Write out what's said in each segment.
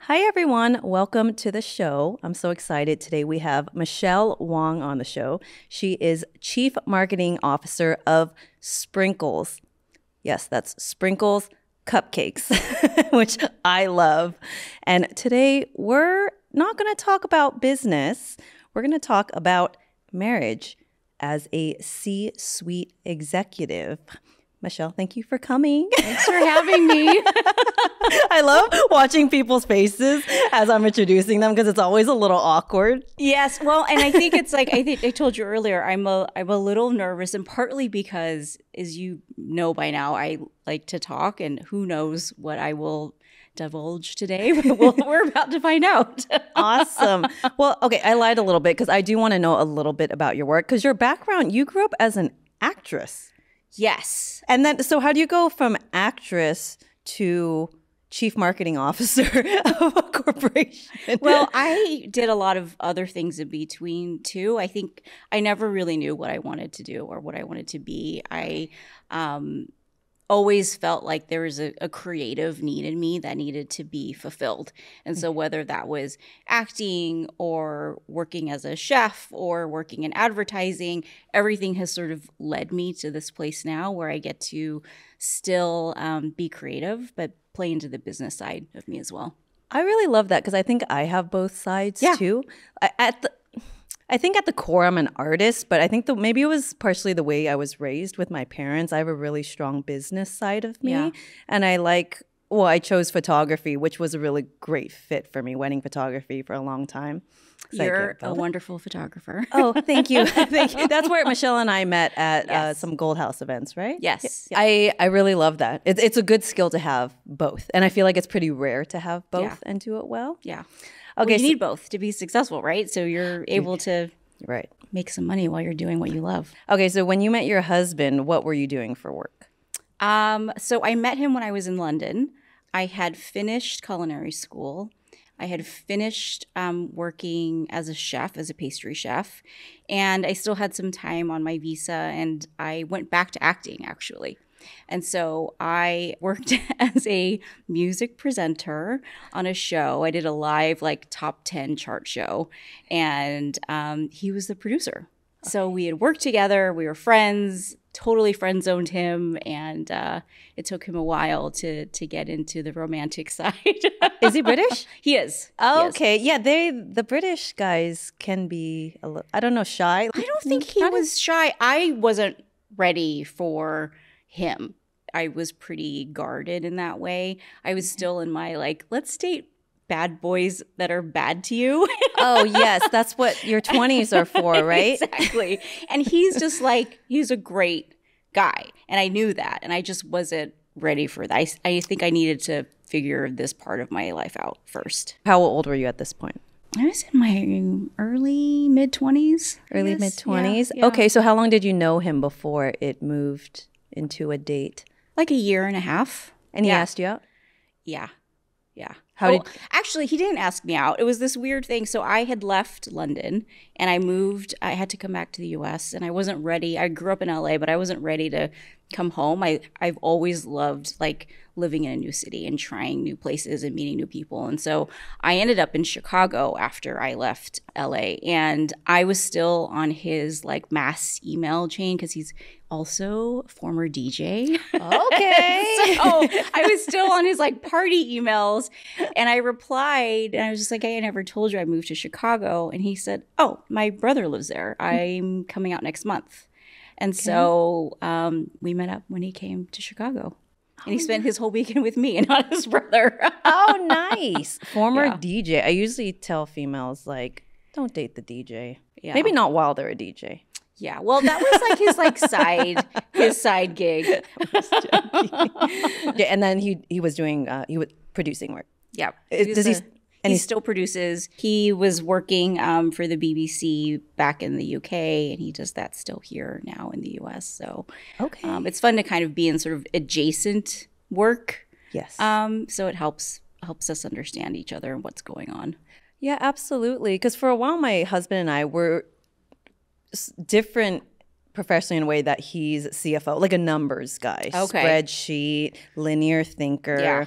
Hi, everyone. Welcome to the show. I'm so excited. Today we have Michelle Wong on the show. She is Chief Marketing Officer of Sprinkles. Yes, that's Sprinkles Cupcakes, which I love. And today we're not going to talk about business. We're going to talk about marriage as a C-suite executive. Michelle, thank you for coming. Thanks for having me. I love watching people's faces as I'm introducing them because it's always a little awkward. Yes, well, and I think it's like I told you earlier, I'm a little nervous, and partly because, as you know by now, I like to talk, and who knows what I will divulge today. We're about to find out. Awesome. Well, okay, I lied a little bit because I do want to know a little bit about your work because your background, you grew up as an actress. Yes. And then, so how do you go from actress to chief marketing officer of a corporation? Well, I did a lot of other things in between too. I think I never really knew what I wanted to do or what I wanted to be. I always felt like there was a creative need in me that needed to be fulfilled. And so whether that was acting or working as a chef or working in advertising, everything has sort of led me to this place now where I get to still be creative, but play into the business side of me as well. I really love that because I think I have both sides too. I think at the core, I'm an artist, but I think maybe it was partially the way I was raised with my parents. I have a really strong business side of me. Yeah. And I chose photography, which was a really great fit for me, wedding photography for a long time. You're a wonderful photographer. Oh, thank you. Thank you. That's where Michelle and I met at some Gold House events, right? Yes. I really love that. It's a good skill to have both. And I feel like it's pretty rare to have both and do it well. Yeah. Okay, well, you need both to be successful, right? So you're able to make some money while you're doing what you love. Okay, so when you met your husband, what were you doing for work? So I met him when I was in London. I had finished culinary school. I had finished working as a chef, as a pastry chef, and I still had some time on my visa, and I went back to acting, actually. And so I worked as a music presenter on a show. I did a live, top 10 chart show, and he was the producer. So we had worked together. We were friends, totally friend-zoned him, and it took him a while to get into the romantic side. Is he British? He is. Oh, okay. Yeah, the British guys can be a little, I don't know, shy. I don't think he was shy. I wasn't ready for him. I was pretty guarded in that way. I was still in my let's date bad boys that are bad to you. Oh, yes. That's what your 20s are for, right? Exactly. And he's just he's a great guy. And I knew that. And I just wasn't ready for that. I think I needed to figure this part of my life out first. How old were you at this point? I was in my early mid-20s. Early mid-20s? Yeah. Okay, so how long did you know him before it moved into a date? Like a year and a half. And he asked you out? Yeah. Yeah. Actually, he didn't ask me out. It was this weird thing. So I had left London and I had to come back to the US, and I wasn't ready. I grew up in LA, but I wasn't ready to come home. I've always loved living in a new city and trying new places and meeting new people. And so I ended up in Chicago after I left LA, and I was still on his mass email chain because he's also a former DJ. Okay. So I was still on his party emails, and I replied, and I was just I never told you I moved to Chicago. And he said, oh, my brother lives there. I'm coming out next month. And so we met up when he came to Chicago. And he spent his whole weekend with me and not his brother. Oh, nice. Former DJ. I usually tell females, don't date the DJ. Yeah. Maybe not while they're a DJ. Yeah. Well, that was his side gig. Yeah, and then he was doing he was producing work. Yeah. He still produces. He was working for the BBC back in the UK, and he does that still here now in the US. So it's fun to kind of be in sort of adjacent work. Yes. So it helps us understand each other and what's going on. Yeah, absolutely. Because for a while, my husband and I were different professionally in a way that he's CFO, like a numbers guy, spreadsheet, linear thinker. Yeah.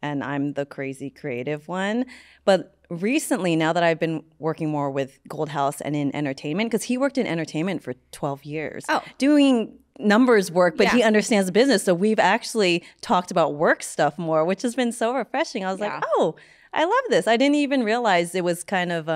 and I'm the crazy creative one. But recently, now that I've been working more with Gold House and in entertainment, because he worked in entertainment for 12 years, doing numbers work, but he understands the business. So we've actually talked about work stuff more, which has been so refreshing. I was like, oh, I love this. I didn't even realize it was kind of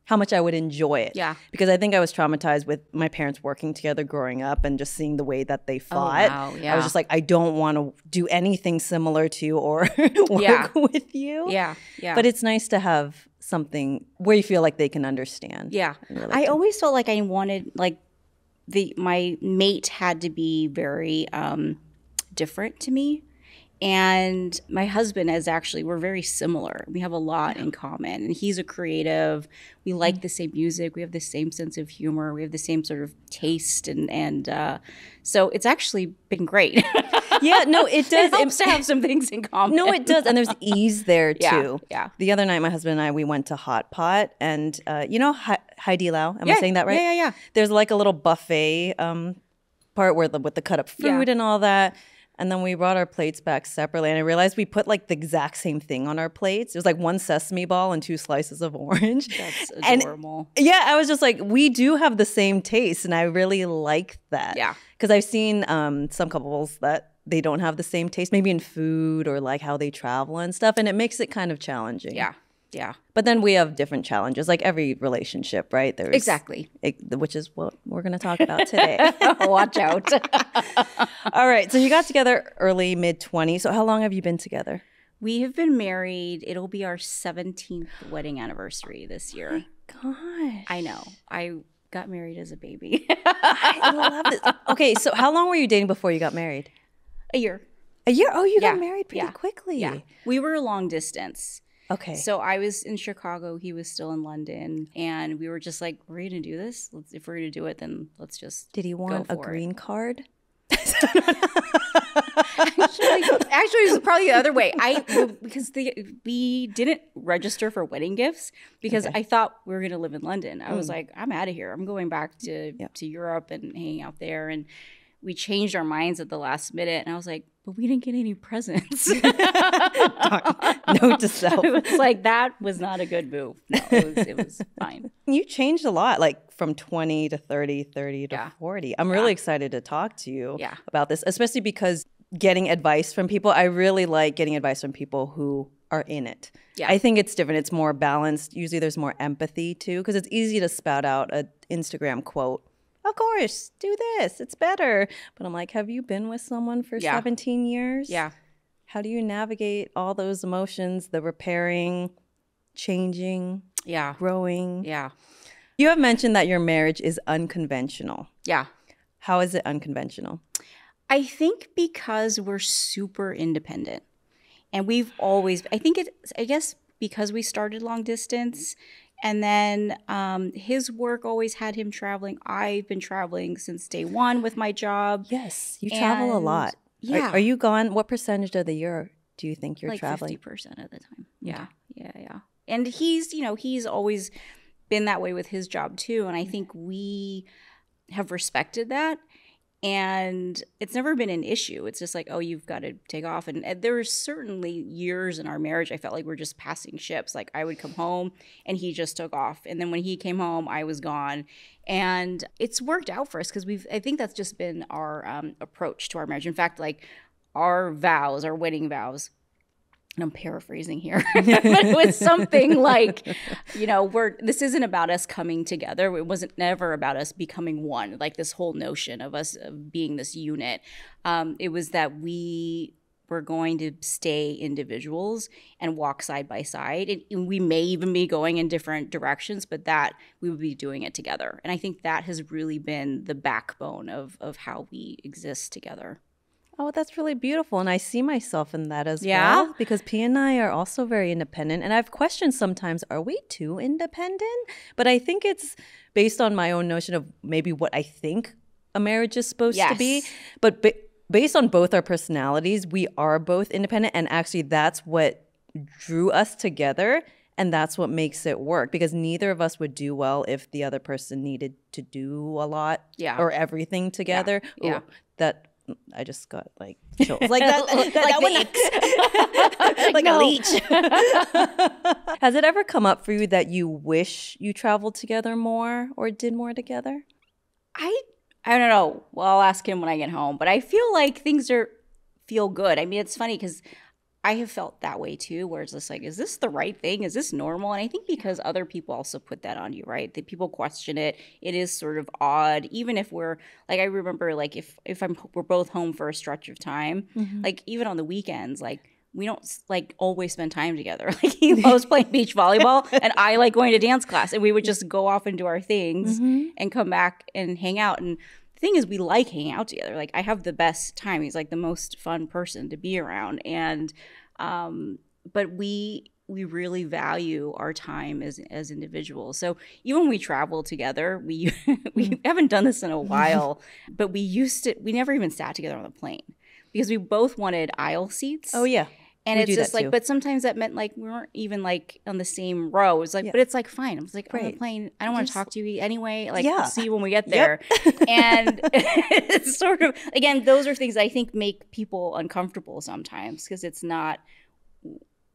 how much I would enjoy it. Yeah. Because I think I was traumatized with my parents working together growing up and just seeing the way that they fought. Oh, wow. Yeah. I was just like, I don't want to do anything similar to or work with you. Yeah. Yeah. But it's nice to have something where you feel like they can understand. Yeah. I always felt like I wanted, like, my mate had to be very different to me. And my husband we're very similar. We have a lot in common. And he's a creative. We like the same music. We have the same sense of humor. We have the same sort of taste. And so it's actually been great. Yeah, no, it does. It helps to have some things in common. No, it does. And there's ease there too. Yeah. The other night, my husband and I, we went to Hot Pot. And you know Heidi Lau? Am I saying that right? Yeah. There's like a little buffet part where with the cut up food and all that. And then we brought our plates back separately. And I realized we put like the exact same thing on our plates. It was like 1 sesame ball and 2 slices of orange. That's adorable. And yeah, I was just like, we do have the same taste. And I really like that. Yeah. Because I've seen some couples that they don't have the same taste, maybe in food or like how they travel and stuff. And it makes it kind of challenging. Yeah. Yeah. But then we have different challenges, like every relationship, right? There's exactly. Which is what we're going to talk about today. Watch out. All right. So you got together early, mid-20s. So how long have you been together? We have been married. It'll be our 17th wedding anniversary this year. Oh my gosh. I know. I got married as a baby. I love this. Okay. So how long were you dating before you got married? A year. A year? Oh, you got married pretty quickly. Yeah. We were long distance. Okay. So I was in Chicago. He was still in London. And we were just like, we're going to do this. If we're going to do it, then let's just Did he want a green card? Actually, it was probably the other way. Because we didn't register for wedding gifts because I thought we were going to live in London. I was like, I'm out of here. I'm going back to Europe and hanging out there. And we changed our minds at the last minute. And I was like, but we didn't get any presents. Note to self. It was like, that was not a good move. No, it was fine. You changed a lot, like from 20 to 30, 30 to 40. I'm really excited to talk to you about this, especially because getting advice from people, I really like getting advice from people who are in it. Yeah. I think it's different. It's more balanced. Usually there's more empathy too, because it's easy to spout out an Instagram quote. Of course, do this. It's better. But I'm like, have you been with someone for 17 years? Yeah. How do you navigate all those emotions, the repairing, changing, growing? Yeah. You have mentioned that your marriage is unconventional. Yeah. How is it unconventional? I think because we're super independent. And we've always, I guess because we started long distance. And then his work always had him traveling. I've been traveling since day one with my job. Yes, you travel a lot. Yeah. Are you gone? What percentage of the year do you think you're like traveling? 50% of the time. Yeah, yeah. And he's always been that way with his job too. And I think we have respected that. And it's never been an issue. It's just like, oh, you've got to take off. And there were certainly years in our marriage I felt like we're just passing ships. Like I would come home and he just took off. And then when he came home, I was gone. And it's worked out for us because I think that's just been our approach to our marriage. In fact, like our wedding vows, and I'm paraphrasing here, but it was something like, this isn't about us coming together. It wasn't never about us becoming one, like this whole notion of us being this unit. It was that we were going to stay individuals and walk side by side. And we may even be going in different directions, but that we would be doing it together. And I think that has really been the backbone of how we exist together. Oh, that's really beautiful. And I see myself in that as well. Because P and I are also very independent. And I've questioned sometimes, are we too independent? But I think it's based on my own notion of maybe what I think a marriage is supposed to be. But based on both our personalities, we are both independent. And actually, that's what drew us together. And that's what makes it work. Because neither of us would do well if the other person needed to do a lot or everything together. Yeah. That I just got like chills. Like that one, like No. a leech. Has it ever come up for you that you wish you traveled together more or did more together? I don't know. Well, I'll ask him when I get home. But I feel like things feel good. I mean, it's funny because I have felt that way too, where it's just like, is this the right thing? Is this normal? And I think because other people also put that on you, right? That people question it. It is sort of odd, even if we're like, I remember like if we're both home for a stretch of time, like even on the weekends, like we don't like always spend time together. Like he loves playing beach volleyball, and I like going to dance class, and we would just go off and do our things and come back and hang out. And the thing is, we like hanging out together. Like I have the best time. He's like the most fun person to be around, and but we really value our time as individuals. So even when we travel together, we haven't done this in a while, but we never even sat together on the plane because we both wanted aisle seats. Oh yeah. And We it's do just that like, too. but sometimes that meant like we weren't even like on the same row. It was like, but it's like fine. I was like, on the Right. plane, I don't want to talk to you anyway. Like, Yeah. we'll see you when we get there. And it's sort of, again, those are things I think make people uncomfortable sometimes because it's not,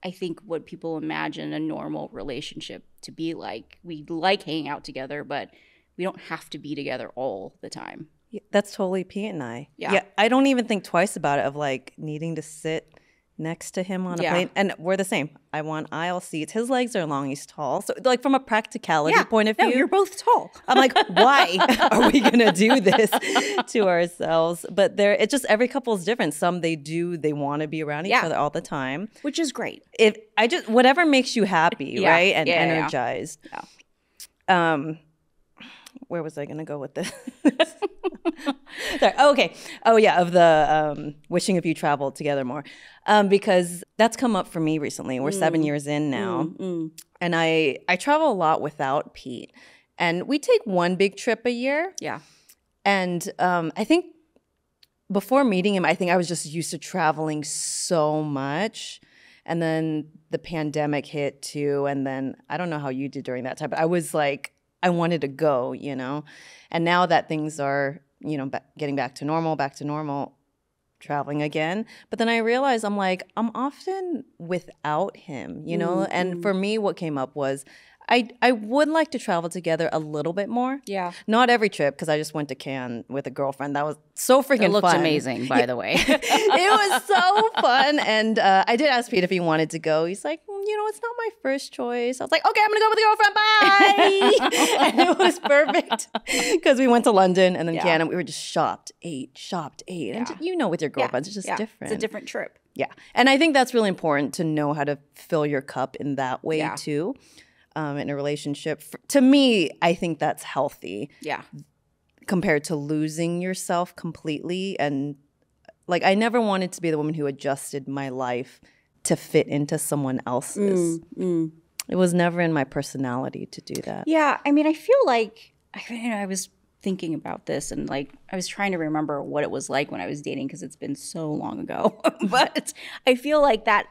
I think, what people imagine a normal relationship to be like. We like hanging out together, but we don't have to be together all the time. Yeah, that's totally Pete and I. Yeah. I don't even think twice about it of like needing to sit next to him on a plane. And we're the same. I want aisle seats. His legs are long. He's tall. So like from a practicality point of view. No, you're both tall. I'm like, why are we going to do this to ourselves? But it's just every couple is different. Some they want to be around each other all the time. Which is great. Whatever makes you happy, right? And energized. Yeah. Where was I going to go with this? Sorry. Oh, okay. Oh, yeah. Of the wishing if you traveled together more. Because that's come up for me recently. We're 7 years in now. And I travel a lot without Pete. And we take one big trip a year. Yeah. And I think before meeting him, I think I was just used to traveling so much. And then the pandemic hit too. And then I don't know how you did during that time, but I was like, I wanted to go, you know. And now that things are, you know, getting back to normal, traveling again. But then I realized I'm often without him, you know. And for me, what came up was I would like to travel together a little bit more. Yeah. Not every trip, because I just went to Cannes with a girlfriend. That was so freaking fun. It looked amazing, by the way. It was so fun. And I did ask Pete if he wanted to go. He's like, you know, it's not my first choice. I was like, okay, I'm going to go with a girlfriend. Bye. And it was perfect because we went to London and then Cannes, and we were just shopped, ate. And you know, with your girlfriends, it's just different. It's a different trip. Yeah. And I think that's really important to know how to fill your cup in that way too. In a relationship. To me, I think that's healthy. Yeah. Compared to losing yourself completely. And like, I never wanted to be the woman who adjusted my life to fit into someone else's. It was never in my personality to do that. Yeah. I mean, I feel like, I was thinking about this and like, I was trying to remember what it was like when I was dating because it's been so long ago. But I feel like that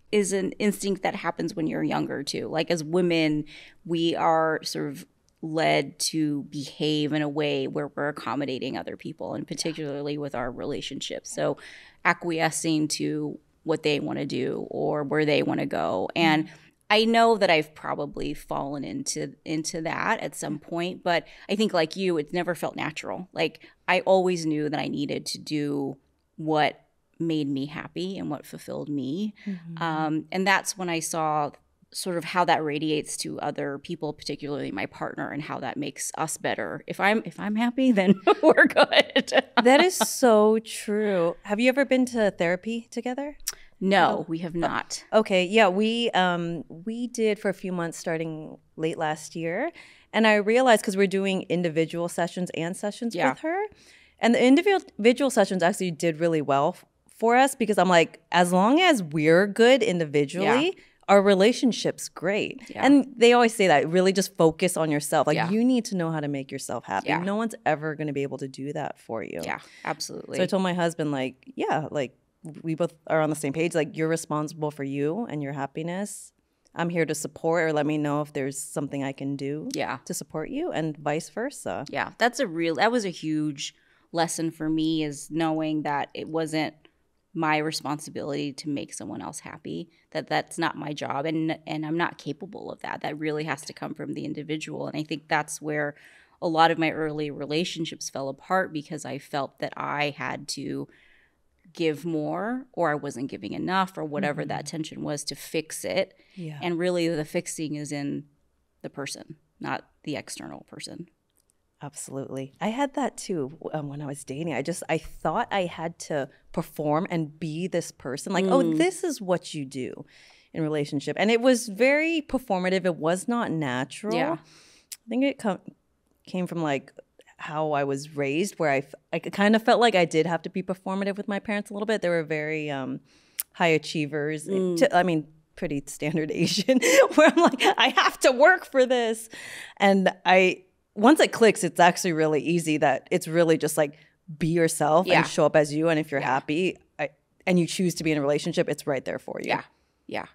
is an instinct that happens when you're younger too. Like as women, we are sort of led to behave in a way where we're accommodating other people, and particularly with our relationships. So acquiescing to what they want to do or where they want to go. And I know that I've probably fallen into that at some point, but I think like you, it never felt natural. Like I always knew that I needed to do what made me happy and what fulfilled me. And that's when I saw sort of how that radiates to other people, particularly my partner, and how that makes us better. If I'm happy, then we're good. That is so true. Have you ever been to therapy together? No, we have not. Okay, yeah, we did for a few months starting late last year. And I realized because we're doing individual sessions and sessions with her. And the individual sessions actually did really well for us because I'm like, as long as we're good individually, our relationship's great. And they always say that, really just focus on yourself. Like you need to know how to make yourself happy. No one's ever going to be able to do that for you. Yeah, absolutely. So I told my husband, like, like we both are on the same page. Like you're responsible for you and your happiness. I'm here to support, or let me know if there's something I can do to support you, and vice versa. Yeah, that was a huge lesson for me is knowing that it wasn't my responsibility to make someone else happy, that that's not my job, and I'm not capable of that. That really has to come from the individual. And I think that's where a lot of my early relationships fell apart, because I felt that I had to give more, or I wasn't giving enough, or whatever that tension was, to fix it. Yeah. And really the fixing is in the person, not the external person. Absolutely. I had that too when I was dating. I thought I had to perform and be this person. Like, oh, this is what you do in relationship. And it was very performative. It was not natural. Yeah. I think it came from like how I was raised, where I kind of felt like I did have to be performative with my parents a little bit. They were very high achievers. I mean, pretty standard Asian, where I'm like, I have to work for this. And once it clicks, it's actually really easy, that it's really just like be yourself and show up as you. And if you're happy and you choose to be in a relationship, it's right there for you. Yeah. Yeah.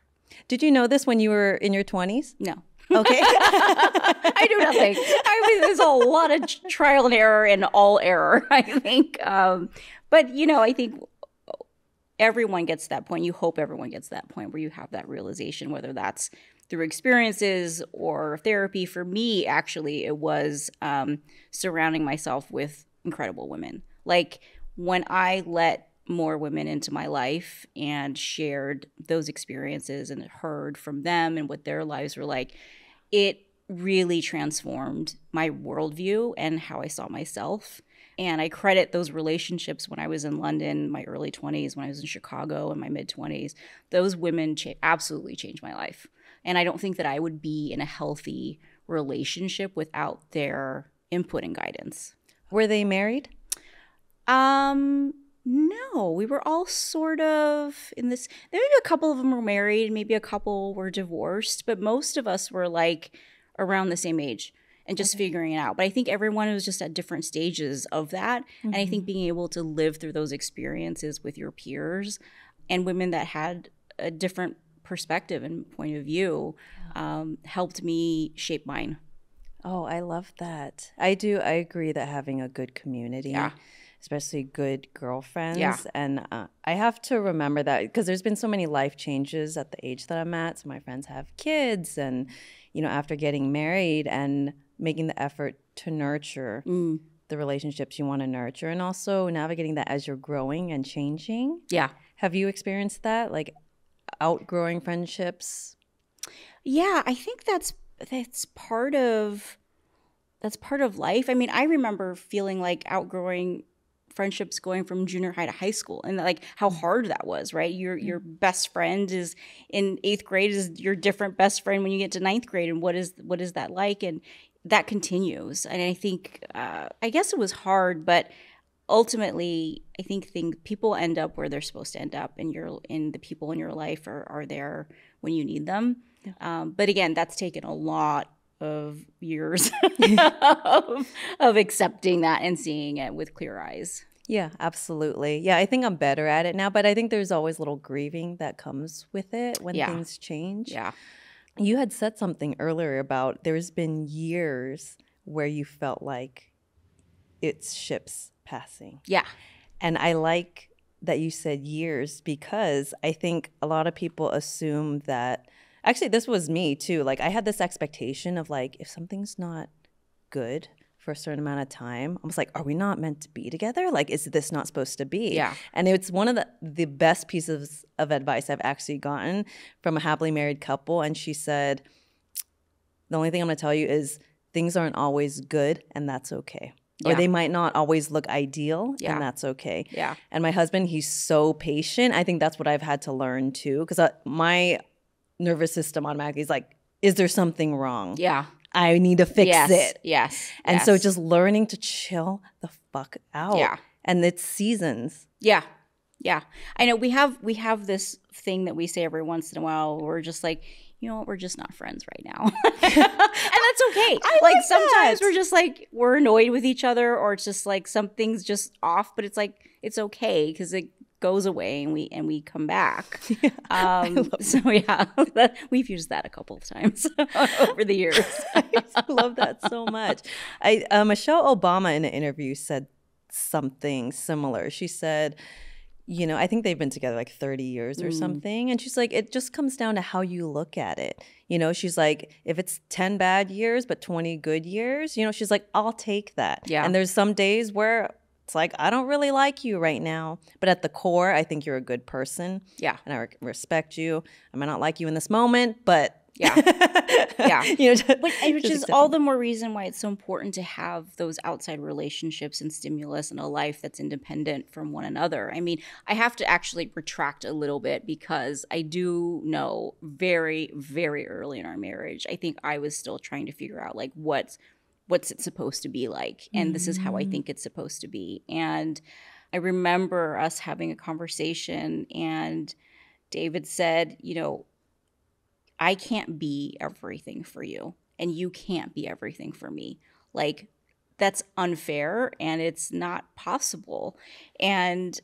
Did you know this when you were in your 20s? No. Okay. I do nothing. I mean, there's a lot of trial and error and all error, I think. But, I think everyone gets to that point. You hope everyone gets to that point where you have that realization, whether that's through experiences or therapy. For me, actually, it was surrounding myself with incredible women. Like, when I let more women into my life and shared those experiences and heard from them and what their lives were like, it really transformed my worldview and how I saw myself. And I credit those relationships when I was in London, my early 20s, when I was in Chicago in my mid 20s. Those women absolutely changed my life. And I don't think that I would be in a healthy relationship without their input and guidance. Were they married? No, we were all sort of in this. Maybe a couple of them were married, maybe a couple were divorced, but most of us were like around the same age and just figuring it out. But I think everyone was just at different stages of that. And I think being able to live through those experiences with your peers and women that had a different perspective and point of view helped me shape mine. Oh, I love that. I agree that having a good community, especially good girlfriends. And I have to remember that, because there's been so many life changes at the age that I'm at. So my friends have kids, and, after getting married, and making the effort to nurture the relationships you want to nurture, and also navigating that as you're growing and changing. Yeah. Have you experienced that? Like outgrowing friendships? Yeah, I think that's part of life. I mean, I remember feeling like outgrowing friendships going from junior high to high school, and like how hard that was, right? Your best friend is in 8th grade is your different best friend when you get to 9th grade, and what is that like? And that continues. And I think I guess it was hard, but ultimately I think people end up where they're supposed to end up, and the people in your life are there when you need them. But again, that's taken a lot of years of accepting that and seeing it with clear eyes. Yeah, absolutely. Yeah, I think I'm better at it now, but I think there's always little grieving that comes with it when things change. Yeah. You had said something earlier about there's been years where you felt like it's ships passing. Yeah. And I like that you said years, because I think a lot of people assume that. Actually, this was me too. Like, I had this expectation of like, if something's not good for a certain amount of time, I was like, are we not meant to be together? Like, is this not supposed to be? Yeah. And it's one of the best pieces of advice I've actually gotten from a happily married couple. And she said, the only thing I'm going to tell you is things aren't always good, and that's okay. Or they might not always look ideal, and that's okay. Yeah. And my husband, he's so patient. I think that's what I've had to learn too, because my nervous system automatically is like, is there something wrong? Yeah. I need to fix it. Yes. And so just learning to chill the fuck out. Yeah. And it's seasons. Yeah. Yeah. I know we have this thing that we say every once in a while. We're just like, you know what, we're just not friends right now. And that's okay. Like sometimes we're just like, we're annoyed with each other, or it's just like something's just off, but it's like, it's okay, because it goes away and we come back. We've used that a couple of times over the years. I love that so much. Michelle Obama in an interview said something similar. She said, you know, I think they've been together like 30 years or something. And she's like, it just comes down to how you look at it. You know, she's like, if it's 10 bad years, but 20 good years, you know, she's like, I'll take that. Yeah. And there's some days where it's like, I don't really like you right now. But at the core, I think you're a good person. Yeah. And I respect you. I might not like you in this moment, but yeah. Yeah. you know, Which is all the more reason why it's so important to have those outside relationships and stimulus and a life that's independent from one another. I mean, I have to actually retract a little bit because I do know very, very early in our marriage, I think I was still trying to figure out like what's it supposed to be like, and this is how I think it's supposed to be. And I remember us having a conversation, and David said, you know, I can't be everything for you, and you can't be everything for me. Like, that's unfair, and it's not possible. And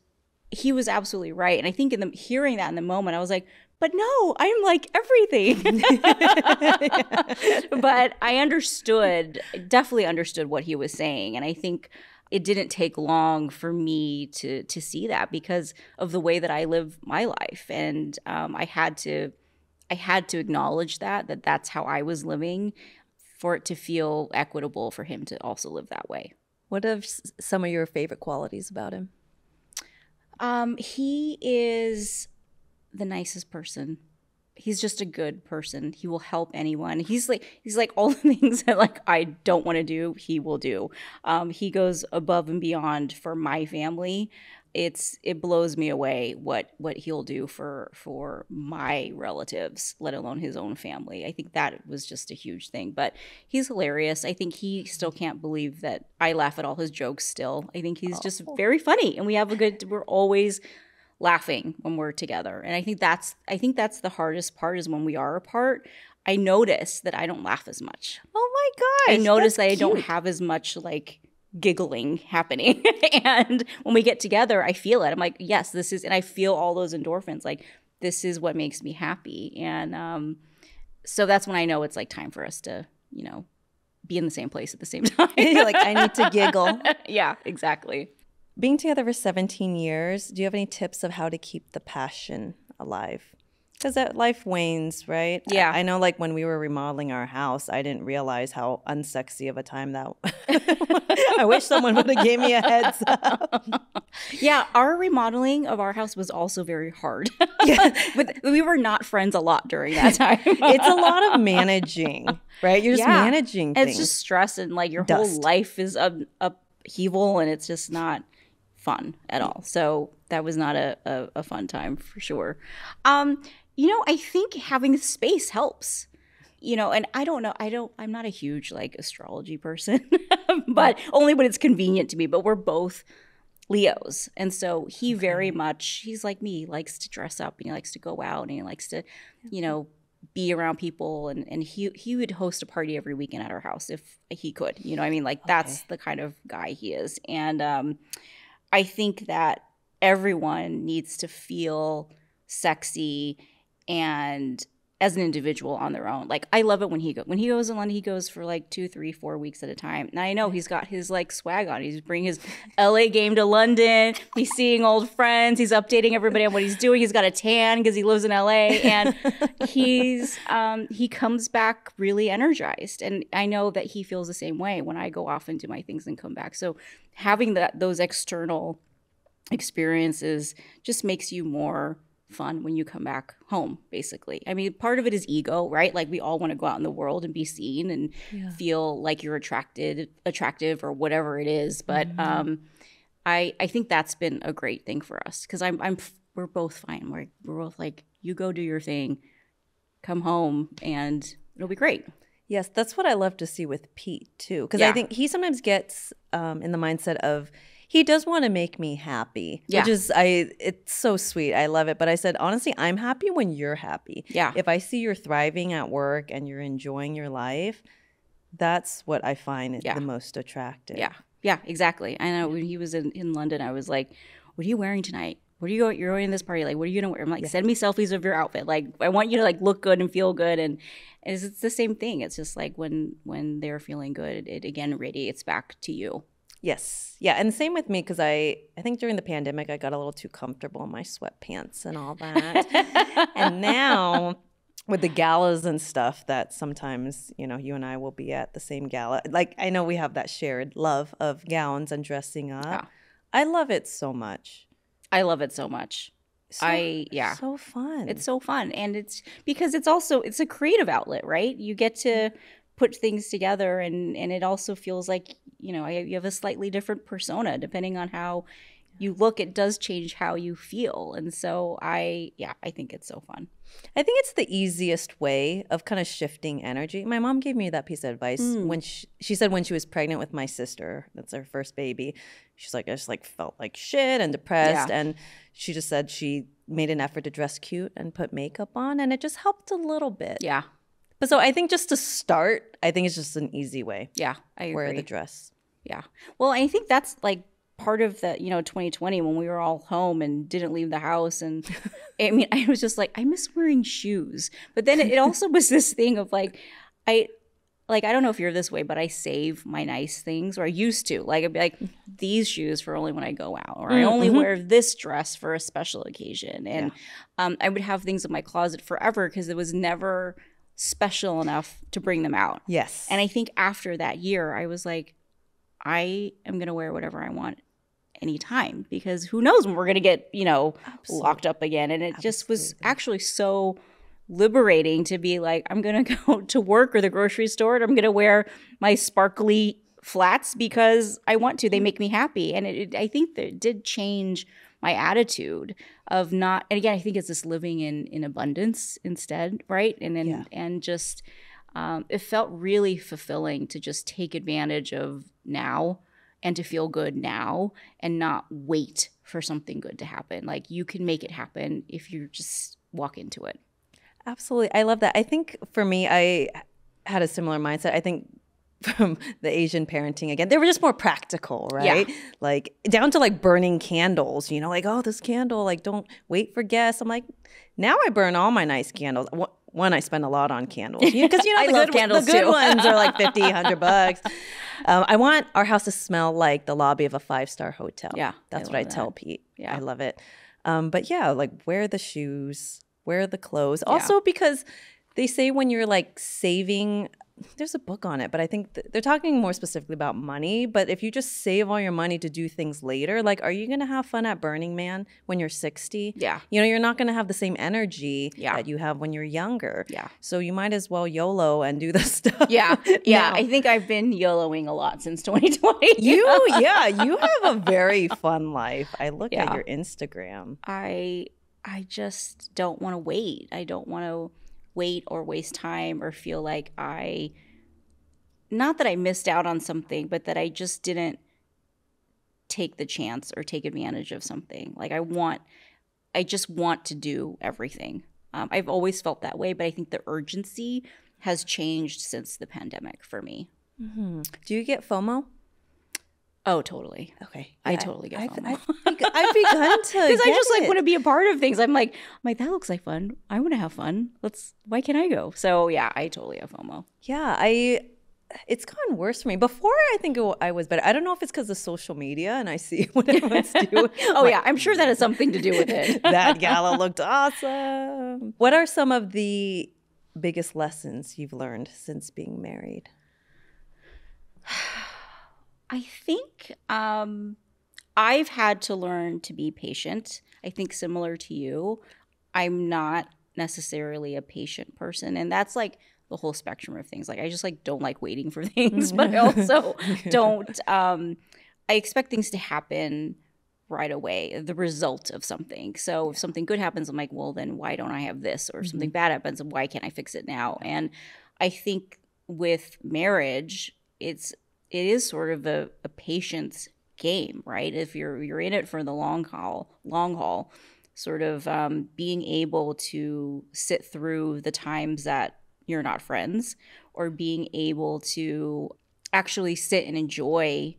he was absolutely right. And I think hearing that in the moment, I was like, but no, I'm like everything. But I definitely understood what he was saying. And I think it didn't take long for me to see that because of the way that I live my life. And I had to acknowledge that that's how I was living for it to feel equitable for him to also live that way. What are some of your favorite qualities about him? He is the nicest person. He's just a good person. He will help anyone. He's like all the things that like I don't want to do, he will do. He goes above and beyond for my family. It blows me away what he'll do for my relatives, let alone his own family. I think that was just a huge thing. But he's hilarious. I think he still can't believe that I laugh at all his jokes still. I think he's just very funny, and we're always laughing when we're together. And I think that's the hardest part is when we are apart. I notice that I don't laugh as much. Oh my gosh. I notice that I don't have as much like giggling happening. And when we get together, I feel it. I'm like, yes, this is, and I feel all those endorphins. Like, this is what makes me happy. And so that's when I know it's like time for us to, you know, be in the same place at the same time. You're like, I need to giggle. Yeah, exactly. Being together for 17 years, do you have any tips of how to keep the passion alive? Because that life wanes, right? Yeah. I know, like, when we were remodeling our house, I didn't realize how unsexy of a time that I wish someone would have gave me a heads up. Yeah, our remodeling of our house was also very hard. Yeah. But we were not friends a lot during that time. It's a lot of managing, right? You're just managing things. It's just stress, and like your whole life is upheaval, and it's just not fun at all. So that was not a fun time for sure. You know, I think having space helps. You know, and I don't know, I'm not a huge like astrology person, but only when it's convenient to me. But we're both Leos, and so he very much, he's like me, he likes to dress up, and he likes to go out, and he likes to, you know, be around people, and he would host a party every weekend at our house if he could. You know, I mean, like that's the kind of guy he is. And I think that everyone needs to feel sexy and as an individual on their own. Like, I love it when he goes in London, he goes for like 2, 3, 4 weeks at a time. And I know he's got his like swag on. He's bringing his LA game to London. He's seeing old friends. He's updating everybody on what he's doing. He's got a tan because he lives in LA, and he comes back really energized. And I know that he feels the same way when I go off and do my things and come back. So having those external experiences just makes you more fun when you come back home, basically. I mean, part of it is ego, right? Like, we all want to go out in the world and be seen and feel like you're attractive or whatever it is. But I think that's been a great thing for us, because we're both fine. We're both like, you go do your thing, come home, and it'll be great. Yes, that's what I love to see with Pete too, because I think he sometimes gets in the mindset of, he does want to make me happy, which is, it's so sweet. I love it. But I said, honestly, I'm happy when you're happy. Yeah. If I see you're thriving at work and you're enjoying your life, that's what I find the most attractive. Yeah. Yeah, exactly. I know when he was in London, I was like, what are you wearing tonight? You're going to this party. Like, what are you going to wear? I'm like, send me selfies of your outfit. Like, I want you to like look good and feel good. And it's the same thing. It's just like when they're feeling good, it again radiates back to you. Yes. Yeah. And same with me, because I think during the pandemic, I got a little too comfortable in my sweatpants and all that. And now with the galas and stuff that sometimes, you and I will be at the same gala. Like, I know we have that shared love of gowns and dressing up. Yeah. I love it so much. I love it so much. So fun. It's so fun. And it's because it's a creative outlet, right? You get to put things together, and it also feels like, you have a slightly different persona depending on how you look. It does change how you feel. And so I think it's so fun. I think it's the easiest way of kind of shifting energy. My mom gave me that piece of advice when she said when she was pregnant with my sister, that's her first baby, she's like, I just like felt like shit and depressed. And she just said she made an effort to dress cute and put makeup on, and it just helped a little bit. Yeah. But so I think just to start, I think it's just an easy way. Yeah, I agree. Wear the dress. Yeah. Well, I think that's like part of the, 2020 when we were all home and didn't leave the house. And I mean, I was just like, I miss wearing shoes. But then it also was this thing of like, I don't know if you're this way, but I save my nice things, or I used to. Like, I'd be like, these shoes for only when I go out, or I only wear this dress for a special occasion. And I would have things in my closet forever because it was never special enough to bring them out. Yes. And I think after that year, I was like, I am going to wear whatever I want anytime, because who knows when we're going to get, locked up again. And it just was actually so liberating to be like, I'm going to go to work or the grocery store and I'm going to wear my sparkly flats because I want to. They make me happy. And I think that it did change my attitude of not, and again, I think it's this living in abundance instead, right? And just, it felt really fulfilling to just take advantage of now and to feel good now and not wait for something good to happen. Like, you can make it happen if you just walk into it. Absolutely. I love that. I think for me, I had a similar mindset. I think from the Asian parenting again, they were just more practical, right? Yeah. Like down to like burning candles, like, oh, this candle, like don't wait for guests. I'm like, now I burn all my nice candles. One, I spend a lot on candles because the good ones are like $50, $100. I want our house to smell like the lobby of a 5-star hotel. Yeah, that's what I tell Pete. Yeah, I love it. But yeah, like wear the shoes, wear the clothes. Also, because they say when you're like saving, there's a book on it, but I think they're talking more specifically about money. But if you just save all your money to do things later, like, are you going to have fun at Burning Man when you're 60? Yeah. You're not going to have the same energy that you have when you're younger. Yeah. So you might as well YOLO and do the stuff. Yeah. Yeah. I think I've been YOLOing a lot since 2020. You have a very fun life. I look at your Instagram. I just don't want to wait. I don't want to wait or waste time or feel like not that I missed out on something, but that I just didn't take the chance or take advantage of something. Like I just want to do everything. I've always felt that way, but I think the urgency has changed since the pandemic for me. Mm-hmm. Do you get FOMO? Oh, totally. Okay. I totally get FOMO. I've begun to because I just like want to be a part of things. I'm like, that looks like fun. I want to have fun. Why can't I go? So yeah, I totally have FOMO. Yeah, it's gotten worse for me. Before, I think I was better. I don't know if it's because of social media and I see what everyone's doing. Yeah, I'm sure that has something to do with it. That gala looked awesome. What are some of the biggest lessons you've learned since being married? I think I've had to learn to be patient. I think similar to you, I'm not necessarily a patient person. And that's like the whole spectrum of things. Like I just like don't like waiting for things, but I also don't I expect things to happen right away, the result of something. So if something good happens, I'm like, well, then why don't I have this? Or something bad happens, and why can't I fix it now? And I think with marriage, it is sort of a patience game, right? If you're in it for the long haul, sort of being able to sit through the times that you're not friends, or being able to actually sit and enjoy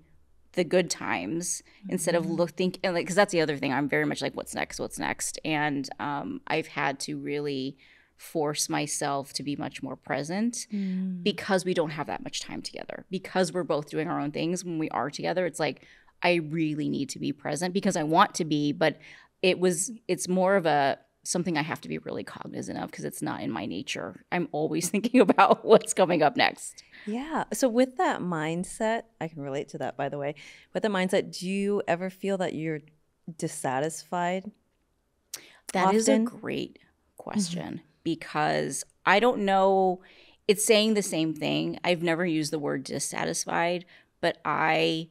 the good times instead of because that's the other thing. I'm very much like, what's next? And I've had to really force myself to be much more present because we don't have that much time together. Because we're both doing our own things when we are together, it's like I really need to be present because I want to be, but it's more of something I have to be really cognizant of because it's not in my nature. I'm always thinking about what's coming up next. Yeah. So with that mindset, I can relate to that, by the way. With the mindset, do you ever feel that you're dissatisfied? That is a often? great question because I don't know. It's saying the same thing. I've never used the word dissatisfied, but I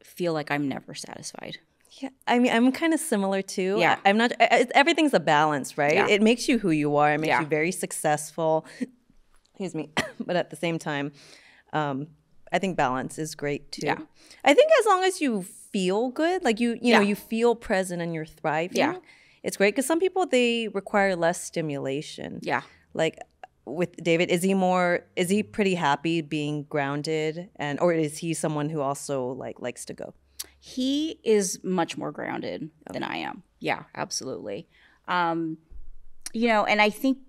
feel like I'm never satisfied. Yeah, I mean, I'm kind of similar too. Yeah. I'm not. Everything's a balance, right? Yeah. It makes you who you are. It makes Yeah. you very successful. Excuse me, but at the same time, I think balance is great too. Yeah. I think as long as you feel good, like you know, Yeah. you feel present and you're thriving. Yeah. It's great because some people they require less stimulation. Yeah. Like with David, is he pretty happy being grounded, or is he someone who also likes to go? He is much more grounded than I am. Yeah, absolutely. And I think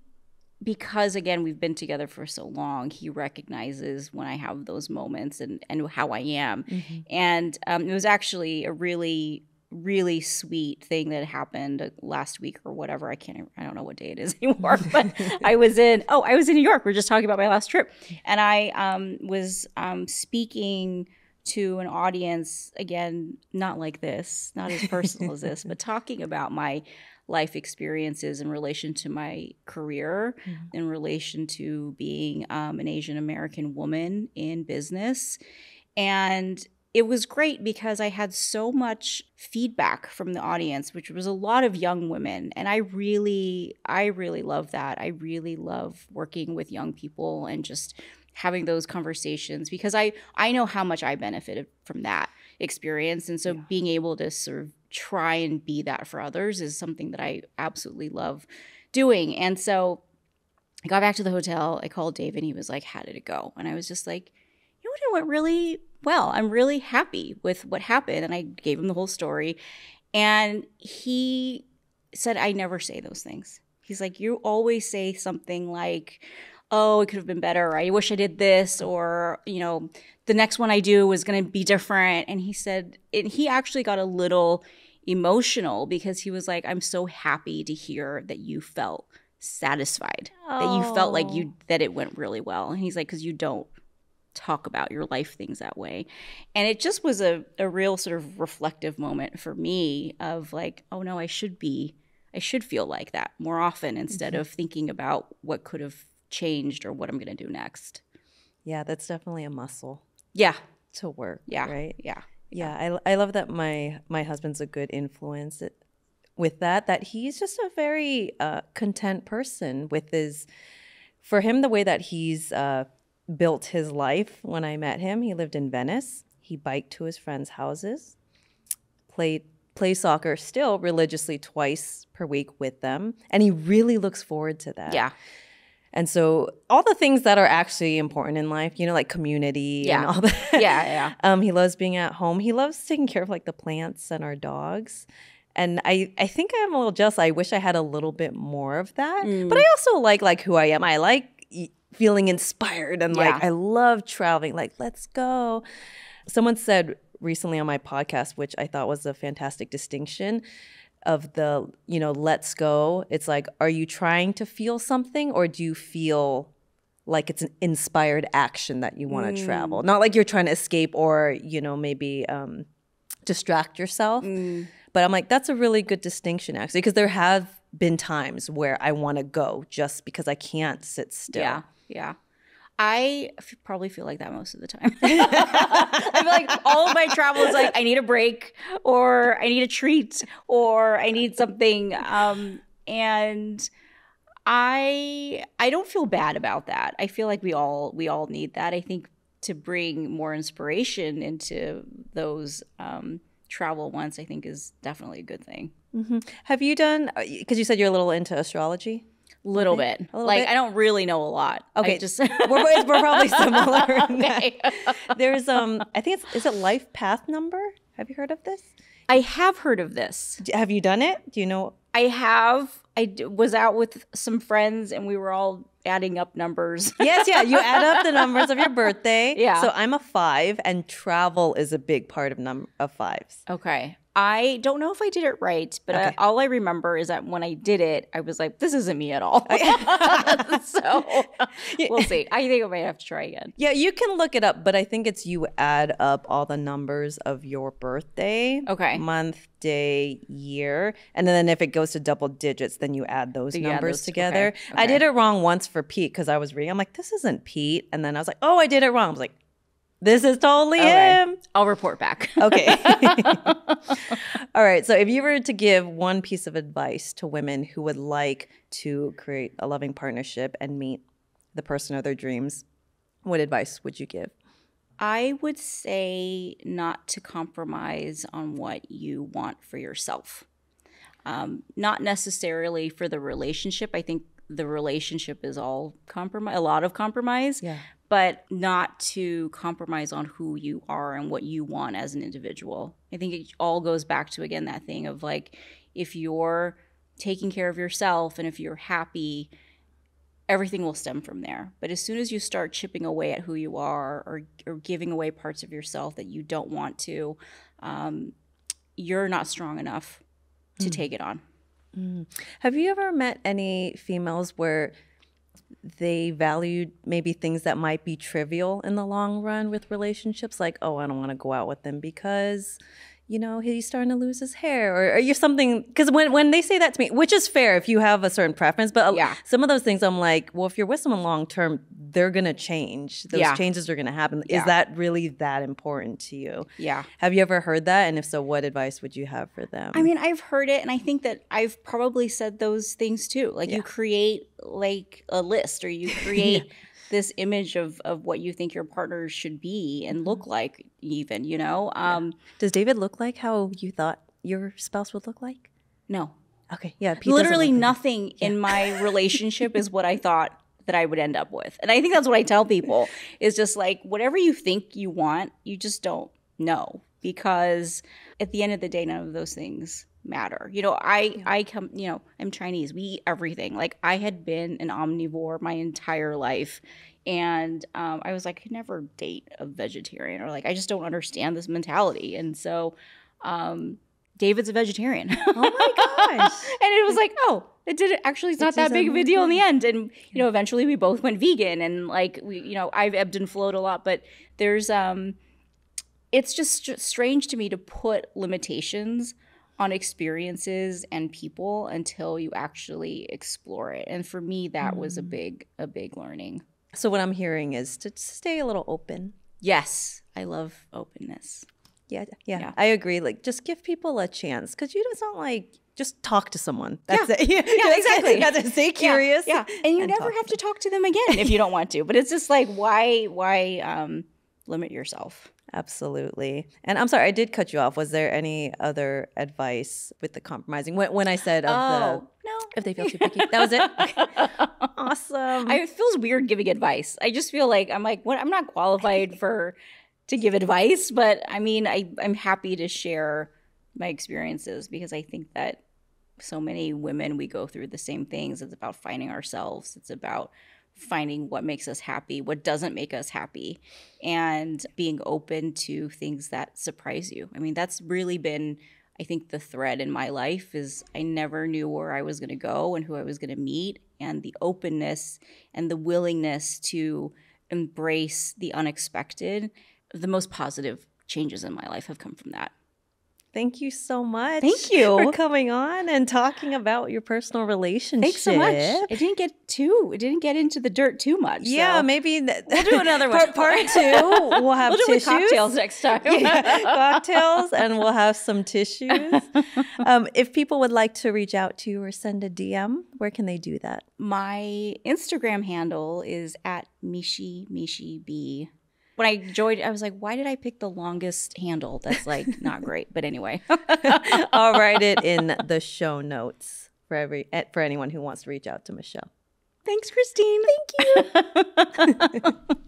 because, again, we've been together for so long, he recognizes when I have those moments and how I am. And it was actually a really, really sweet thing that happened last week or whatever. I don't know what day it is anymore, but I was in New York. We were just talking about my last trip. And I was speaking to an audience, again, not like this, not as personal as this, but talking about my life experiences in relation to my career, in relation to being an Asian American woman in business. And it was great because I had so much feedback from the audience, which was a lot of young women. And I really love that. I really love working with young people and just having those conversations because I know how much I benefited from that experience. And so being able to sort of try and be that for others is something that I absolutely love doing. And so I got back to the hotel. I called David and he was like, how did it go? And I was just like, you know what, it went really well. I'm really happy with what happened. And I gave him the whole story. And he said, I never say those things. He's like, you always say something like, oh, it could have been better. Or, I wish I did this. Or, the next one I do is going to be different. And he said, he actually got a little emotional because he was like, I'm so happy to hear that you felt satisfied, that you felt like that it went really well. And he's like, because you don't talk about your life things that way. And it just was a real sort of reflective moment for me of like, oh no, I should feel like that more often instead of thinking about what could have changed or what I'm going to do next. Yeah, that's definitely a muscle. Yeah. To work. Yeah. Right. Yeah. Yeah. I love that my husband's a good influence with that he's just a very content person with for him, the way that he's built his life. When I met him, he lived in Venice. He biked to his friends' houses, play soccer still religiously twice per week with them. And he really looks forward to that. Yeah. And so all the things that are actually important in life, like community and all that. Yeah. He loves being at home. He loves taking care of the plants and our dogs. And I think I'm a little jealous. I wish I had a little bit more of that. But I also like who I am. I like feeling inspired and I love traveling. Let's go. Someone said recently on my podcast, which I thought was a fantastic distinction, of the, let's go. It's like, are you trying to feel something or do you feel like it's an inspired action that you want to travel? Not like you're trying to escape or, maybe distract yourself. But I'm like, that's a really good distinction actually, because there have been times where I want to go just because I can't sit still. Yeah. I probably feel like that most of the time. I feel like all of my travel is like, I need a break or I need a treat or I need something. And I don't feel bad about that. I feel like we all need that. I think to bring more inspiration into those travel ones, I think is definitely a good thing. Have you done, because you said you're a little into astrology? Little bit. I don't really know a lot. Okay, we're probably similar in that. There's I think is it life path number? Have you heard of this? I have heard of this. Have you done it? Do you know? I have was out with some friends and we were all adding up numbers. Yes, yeah. You add up the numbers of your birthday. Yeah. So I'm a 5, and travel is a big part of 5s. Okay. I don't know if I did it right, but Okay. all I remember is that when I did it, I was like, this isn't me at all. So we'll see. I think I might have to try again. Yeah, you can look it up, but I think it's you add up all the numbers of your birthday, Okay. month, day, year, and then if it goes to double digits, then you add those You add numbers those- together. okay, I okay. did it wrong once for Pete because I was reading. I'm like, this isn't Pete, and then I was like, oh, I did it wrong. I was like, this is totally him. I'll report back. Okay. All right. So if you were to give one piece of advice to women who would like to create a loving partnership and meet the person of their dreams, what advice would you give? I would say not to compromise on what you want for yourself. Not necessarily for the relationship. I think the relationship is all compromise, a lot of compromise. Yeah. But not to compromise on who you are and what you want as an individual. I think it all goes back to, again, that thing of like, if you're taking care of yourself and if you're happy, everything will stem from there. But as soon as you start chipping away at who you are or giving away parts of yourself that you don't want to, you're not strong enough to take it on. Have you ever met any females where they valued maybe things that might be trivial in the long run with relationships? Like, oh, I don't want to go out with him because, you know, he's starting to lose his hair, or you're something. Because when they say that to me, which is fair if you have a certain preference, but Yeah. some of those things I'm like, well, if you're with someone long term, they're going to change. Those Yeah. changes are going to happen. Yeah. Is that really that important to you? Yeah. Have you ever heard that? And if so, what advice would you have for them? I mean, I've heard it, and I think that I've probably said those things too. Like, you create like a list, or you create this image of what you think your partner should be and look like, even, you know? Does David look like how you thought your spouse would look like? No. Okay, yeah. Pete doesn't Literally look like- nothing in my relationship is what I thought that I would end up with. And I think that's what I tell people, is just like, whatever you think you want, you just don't know. Because at the end of the day, none of those things matter. You know, I come, you know, I'm Chinese. We eat everything. Like, I had been an omnivore my entire life. And I was like, I could never date a vegetarian, or like, I just don't understand this mentality. And so David's a vegetarian. Oh my gosh. And it was like, oh, it's not that big of a deal in the end. And, you know, eventually we both went vegan, and like, you know, I've ebbed and flowed a lot, but there's, it's just strange to me to put limitations on experiences and people until you actually explore it. And for me, that was a big learning. So what I'm hearing is to stay a little open. Yes. I love openness. Yeah. I agree. Like, just give people a chance, because it's not like just talk to someone. That's it. Yeah, exactly. You have to stay curious. Yeah. And you never have to talk to them again if you don't want to. But it's just like, why limit yourself? Absolutely. And I'm sorry, I did cut you off. Was there any other advice with the compromising? When I said No. if they feel too picky, that was it? Okay. Awesome. It feels weird giving advice. I just feel like I'm not qualified to give advice, but I mean, I'm happy to share my experiences, because I think that so many women, we go through the same things. It's about finding ourselves. It's about finding what makes us happy, what doesn't make us happy, and being open to things that surprise you. I mean, that's really been, I think, the thread in my life, is I never knew where I was going to go and who I was going to meet, and the openness and the willingness to embrace the unexpected. The most positive changes in my life have come from that. Thank you so much. Thank you for coming on and talking about your personal relationship. Thanks so much. It didn't get into the dirt too much. Yeah, so. Maybe we'll do another one. Part 2, we'll have we'll do tissues. cocktails next time. Cocktails, and we'll have some tissues. If people would like to reach out to you or send a DM, where can they do that? My Instagram handle is @MishiB. When I joined, I was like, why did I pick the longest handle? That's like not great. But anyway. I'll write it in the show notes for anyone who wants to reach out to Michelle. Thanks, Christine. Thank you.